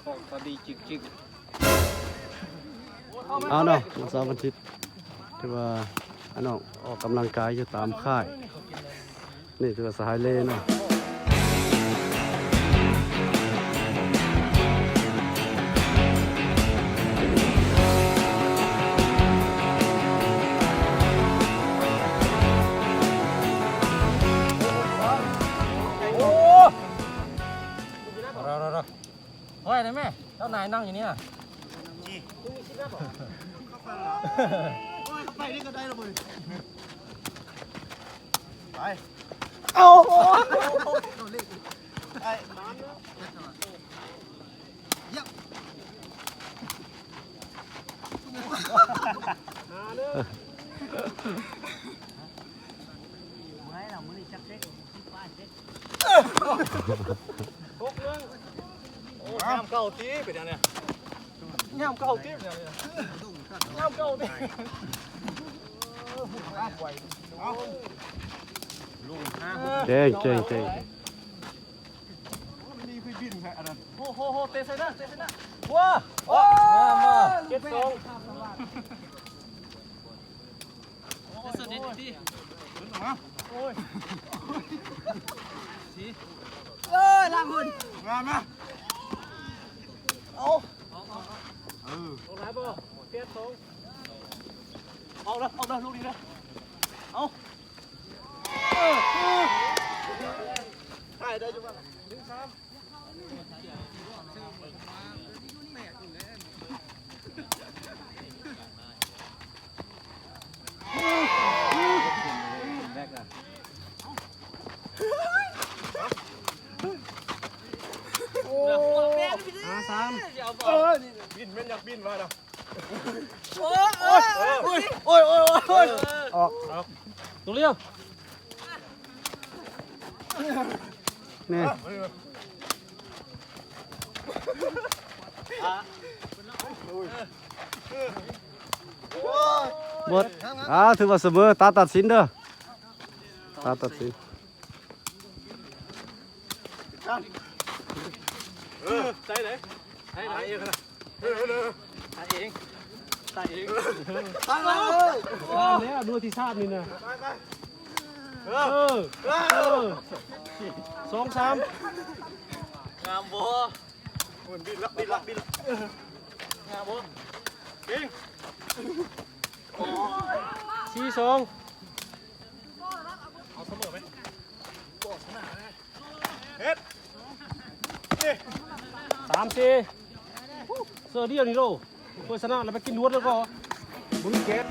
ของตาดีจิกเอาเนาะมาสาววันอาทิตย์ที่ว่าอันน้องออกกำลังกายอยู่ตามค่ายนี่คือสายเลเนาะเฮ้ยนะแม่เจ้านายนั่งอยู่นี่น่ะไปนี่ก็ได้ละมึงไปเอาไอ้ยับไม่เราไม่ได้จักเซ็กบ้านเซ็กพกเรื่องโอ้ยามเก่าตีเป็นยังไงยามเก่าตีเป็นยังไงยามเก่าตีเก่งเก่งเก่งนี่คือบินแค่อันนั้นโอ้โหเตะใส่หน้าว้ามาเก็บทรงสุดเด็ดที่โอ้ยล่างคุณมาเอาเอาไหนบ่เก็บทรงเอาละลูกนี้นะเอาได้จุ๊บดึงซ้ำแรกอะโอ้ซ้ำบินมันอยากบินมาเนาะโอ้ยออกตัวเลี้ยวนี่บดถือว่าเสมอตาตัดสินเด้อตาตัดสินใจไหนใจเองนะใจเองตั้งเลยแล้วดูที่ทราบนี่นะ2-3งามบ่บินละงามบ่เก่ง4-2เอาเสมอไหมบอกชนะนะเฮ็ด3-4เสื้อเดียวนี่โลเพื่อชนะแล้วไปกินล้วนแล้วก็บุญเก็ต